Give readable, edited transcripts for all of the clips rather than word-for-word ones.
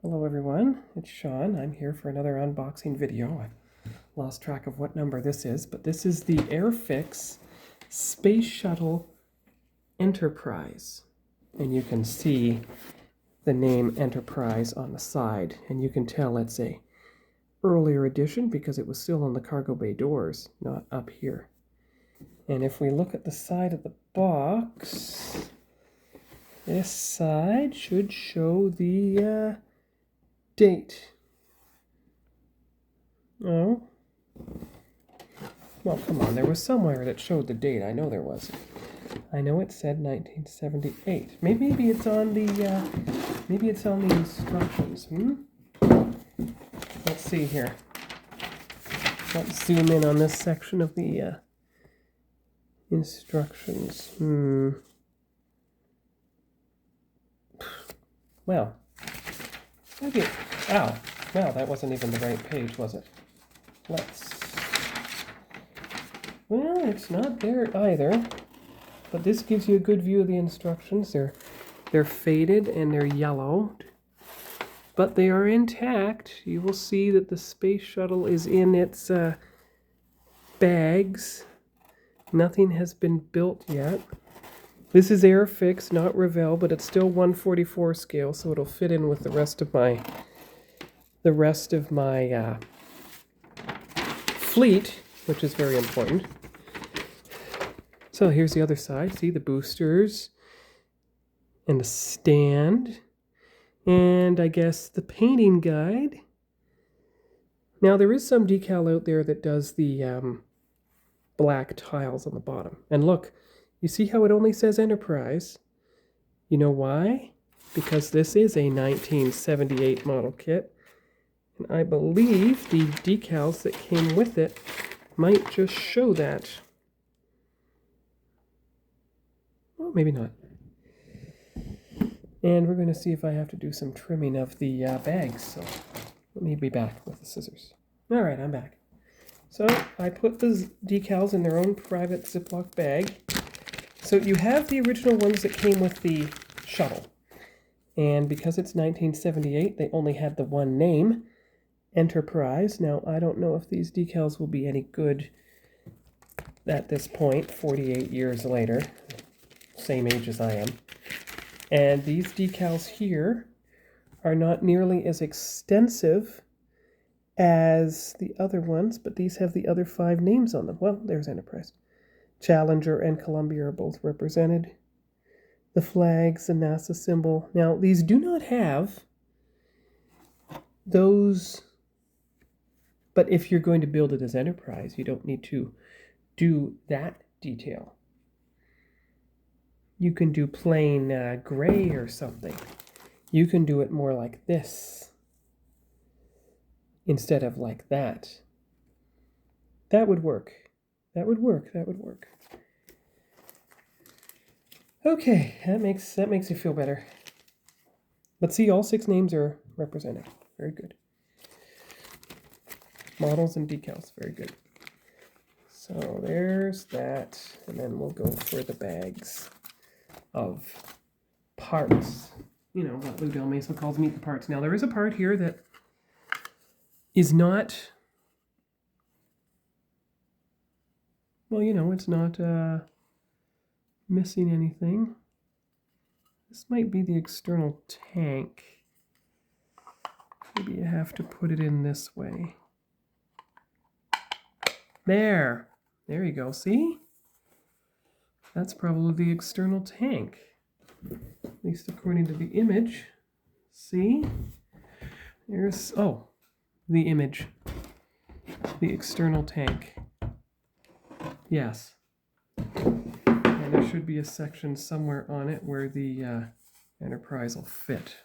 Hello everyone, it's Sean. I'm here for another unboxing video. I lost track of what number this is, but this is the AirFix Space Shuttle Enterprise. And you can see the name Enterprise on the side, and you can tell it's a earlier edition because it was still on the cargo bay doors, not up here. And if we look at the side of the box, this side should show the date. Oh. Well, come on. There was somewhere that showed the date. I know there was. I know it said 1978. Maybe it's on the instructions. Let's see here. Let's zoom in on this section of the instructions. Well. Okay. Ow. Well, that wasn't even the right page, was it? Well, it's not there either. But this gives you a good view of the instructions. They're faded and they're yellowed. But they are intact. You will see that the space shuttle is in its bags. Nothing has been built yet. This is AirFix, not Revell, but it's still 1/44 scale, so it'll fit in with the rest of my fleet, which is very important. So here's the other side. See the boosters and the stand, and I guess the painting guide. Now there is some decal out there that does the black tiles on the bottom. And look, you see how it only says Enterprise? You know why? Because this is a 1978 model kit. And I believe the decals that came with it might just show that. Well, maybe not. And we're going to see if I have to do some trimming of the bags. So let me be back with the scissors. All right, I'm back. So I put the decals in their own private Ziploc bag. So you have the original ones that came with the shuttle. And because it's 1978, they only had the one name, Enterprise. Now, I don't know if these decals will be any good at this point, 48 years later. Same age as I am. And these decals here are not nearly as extensive as the other ones, but these have the other 5 names on them. Well, there's Enterprise. Challenger and Columbia are both represented. The flags, the NASA symbol. Now, these do not have those, but if you're going to build it as Enterprise, you don't need to do that detail. You can do plain gray or something. You can do it more like this instead of like that. That would work. That would work. Okay, that makes you feel better. But see, all 6 names are represented. Very good. Models and decals, very good. So there's that, and then we'll go for the bags of parts. You know, what Lou Del Mesa calls meet the parts. Now, there is a part here that is not, well, you know, it's not missing anything. This might be the external tank. Maybe you have to put it in this way. There you go, see? That's probably the external tank, at least according to the image. See? There's, oh, the image. The external tank. Yes. And there should be a section somewhere on it where the Enterprise will fit.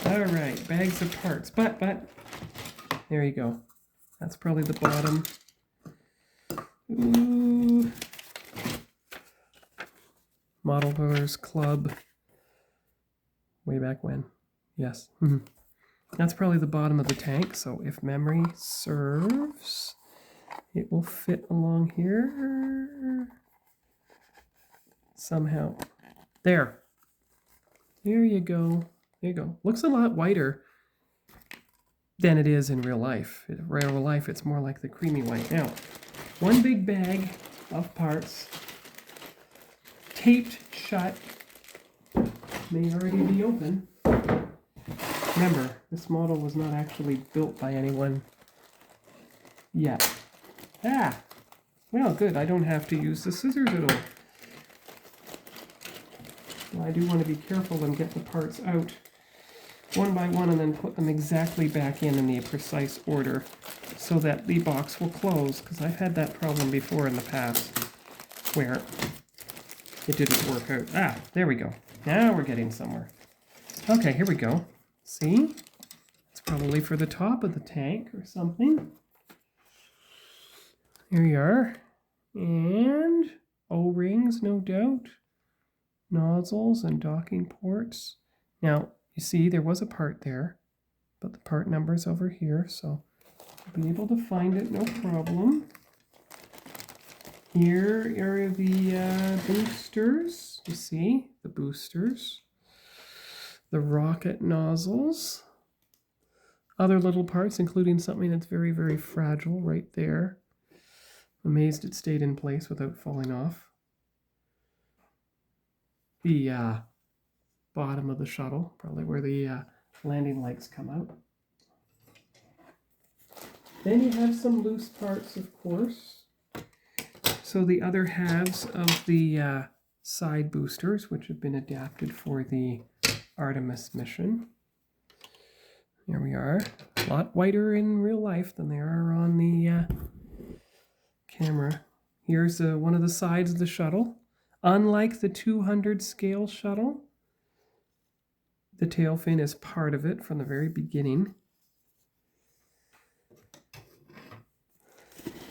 All right, bags of parts. But, there you go. That's probably the bottom. Ooh. Modelers Club. Way back when. Yes. That's probably the bottom of the tank, so if memory serves, it will fit along here somehow. There you go. There you go. Looks a lot whiter than it is in real life. In real life, it's more like the creamy white. Now, one big bag of parts, taped shut, may already be open. Remember, this model was not actually built by anyone yet. Ah! Well, good. I don't have to use the scissors at all. Well, I do want to be careful and get the parts out one by one and then put them exactly back in the precise order so that the box will close, because I've had that problem before in the past where it didn't work out. Ah, there we go. Now we're getting somewhere. Okay, here we go. See? It's probably for the top of the tank or something. Here you are. And O-rings, no doubt. Nozzles and docking ports. Now, you see, there was a part there, but the part number's over here, so I'll be able to find it, no problem. Here are the boosters. You see, the boosters. The rocket nozzles. Other little parts, including something that's very, very fragile right there. Amazed it stayed in place without falling off. The bottom of the shuttle, probably where the landing lights come out. Then you have some loose parts, of course. So the other halves of the side boosters, which have been adapted for the Artemis mission. Here we are. A lot whiter in real life than they are on the camera. Here's one of the sides of the shuttle. Unlike the 200 scale shuttle, the tail fin is part of it from the very beginning.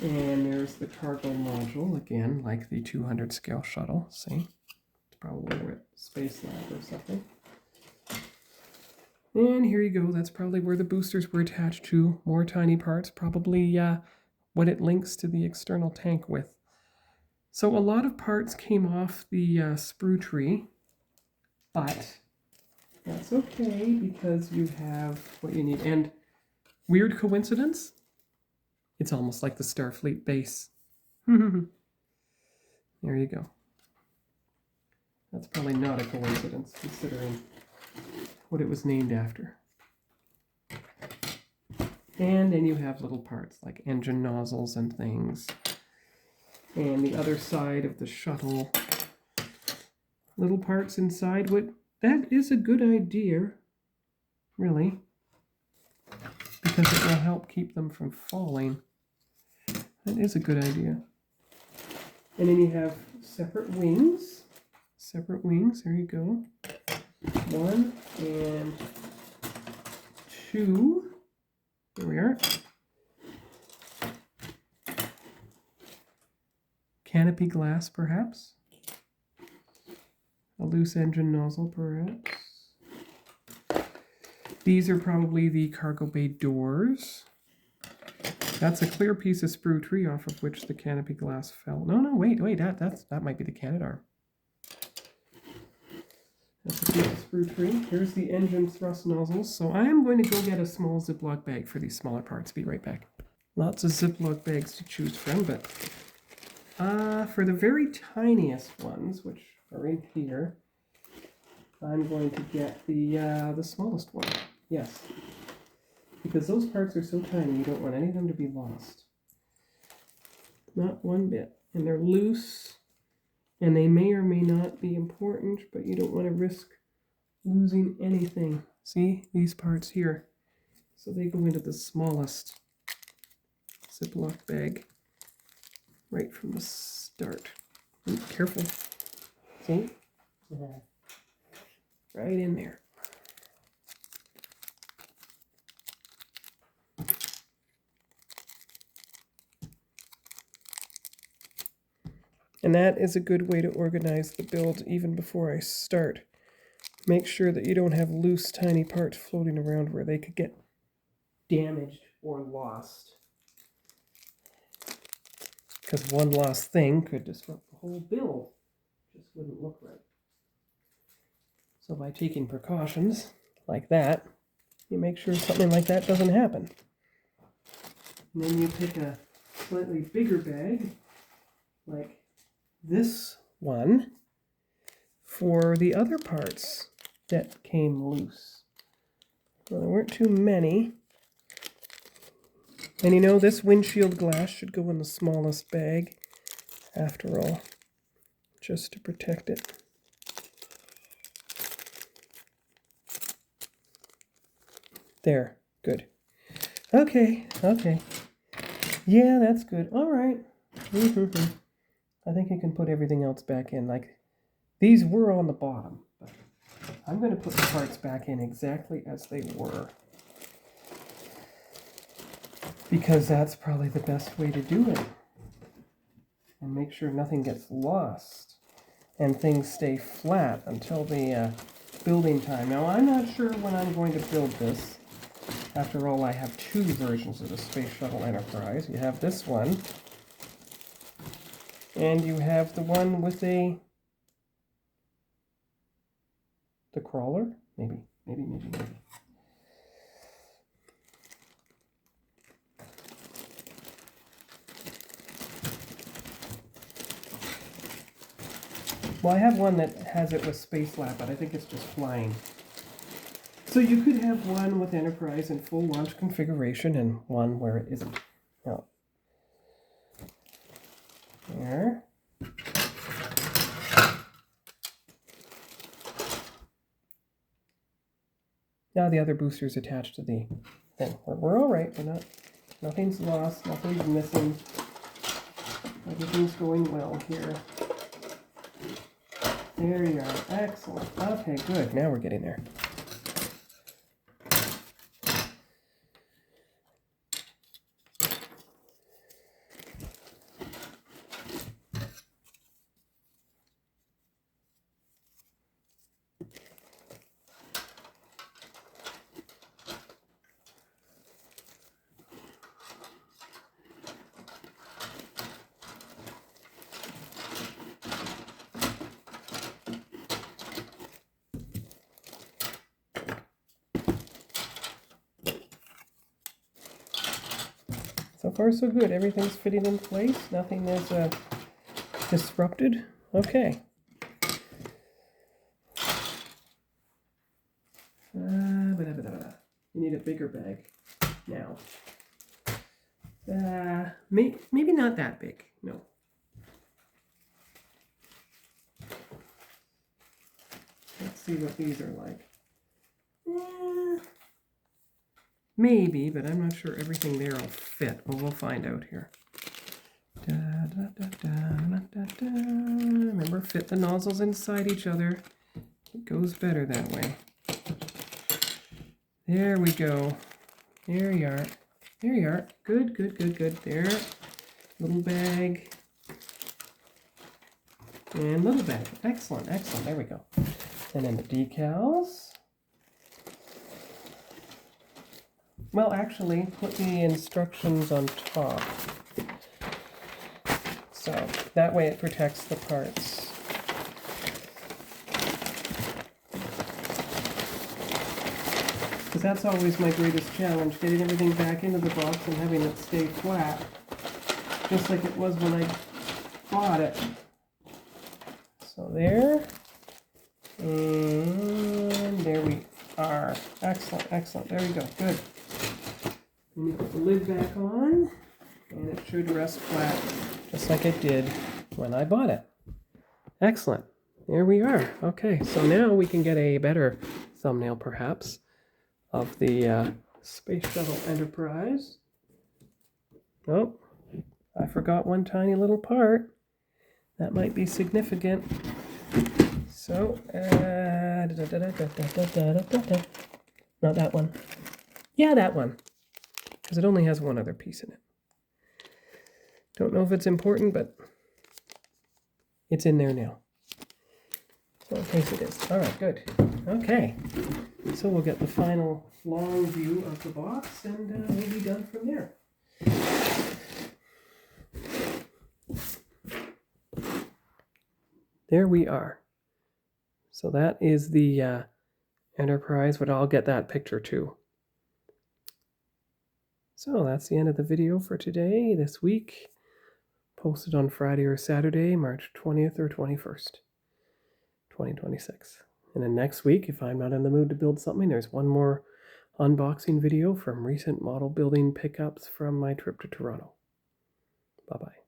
And there's the cargo module, again, like the 200 scale shuttle. See? It's probably a space lab or something. And here you go. That's probably where the boosters were attached to. More tiny parts, probably what it links to the external tank with. So a lot of parts came off the sprue tree, but that's okay because you have what you need. And weird coincidence, it's almost like the Starfleet base. There you go. That's probably not a coincidence considering what it was named after. And then you have little parts like engine nozzles and things. And the other side of the shuttle, little parts inside. That is a good idea, really, because it will help keep them from falling. That is a good idea. And then you have separate wings. Separate wings, there you go. 1 and 2. There we are. Canopy glass, perhaps. A loose engine nozzle, perhaps. These are probably the cargo bay doors. That's a clear piece of sprue tree off of which the canopy glass fell. No, wait, that might be the Canadarm. That's a piece of sprue tree. Here's the engine thrust nozzles. So I am going to go get a small Ziploc bag for these smaller parts. Be right back. Lots of Ziploc bags to choose from, but for the very tiniest ones, which are in here, I'm going to get the smallest one. Yes. Because those parts are so tiny, you don't want any of them to be lost. Not one bit. And they're loose, and they may or may not be important, but you don't want to risk losing anything. See, these parts here. So they go into the smallest Ziploc bag right from the start. Ooh, careful. See? Right in there. And that is a good way to organize the build even before I start. Make sure that you don't have loose, tiny parts floating around where they could get damaged or lost. Because one lost thing could disrupt the whole build. Just wouldn't look right. So by taking precautions, like that, you make sure something like that doesn't happen. And then you pick a slightly bigger bag, like this one, for the other parts that came loose. Well, there weren't too many. And you know, this windshield glass should go in the smallest bag, after all, just to protect it. There, good. Okay. Yeah, that's good. All right. I think you can put everything else back in. Like, these were on the bottom, but I'm going to put the parts back in exactly as they were, because that's probably the best way to do it. And make sure nothing gets lost and things stay flat until the building time. Now, I'm not sure when I'm going to build this. After all, I have two versions of the Space Shuttle Enterprise. You have this one, and you have the one with the crawler? Maybe. Well, I have one that has it with Space Lab, but I think it's just flying. So you could have one with Enterprise in full launch configuration and one where it isn't. Now, there. Now the other booster's attached to the thing. We're all right. We're not. Nothing's lost. Nothing's missing. Everything's going well here. There you are. Excellent. Okay, good. Now we're getting there. So far, so good. Everything's fitting in place. Nothing is disrupted. Okay. You need a bigger bag now. Maybe not that big. No. Let's see what these are like. Maybe, but I'm not sure everything there will fit. Well, we'll find out here. Remember, fit the nozzles inside each other. It goes better that way. There we go. There you are. There you are. Good. There. Little bag. And little bag. Excellent. There we go. And then the decals. Well, actually, put the instructions on top. So that way it protects the parts. Because that's always my greatest challenge, getting everything back into the box and having it stay flat, just like it was when I bought it. So there, and there we are. Excellent. There we go. Good. And you put the lid back on, and it should rest flat, just like it did when I bought it. Excellent. There we are. Okay, so now we can get a better thumbnail, perhaps, of the Space Shuttle Enterprise. Oh, I forgot one tiny little part. That might be significant. So, not that one. Yeah, that one. Because it only has one other piece in it. Don't know if it's important, but it's in there now. So in case it is. All right, good. Okay. So we'll get the final long view of the box, and we'll be done from there. There we are. So that is the Enterprise would all get that picture too. So that's the end of the video for today, this week. Posted on Friday or Saturday, March 20th or 21st, 2026. And then next week, if I'm not in the mood to build something, there's one more unboxing video from recent model building pickups from my trip to Toronto. Bye-bye.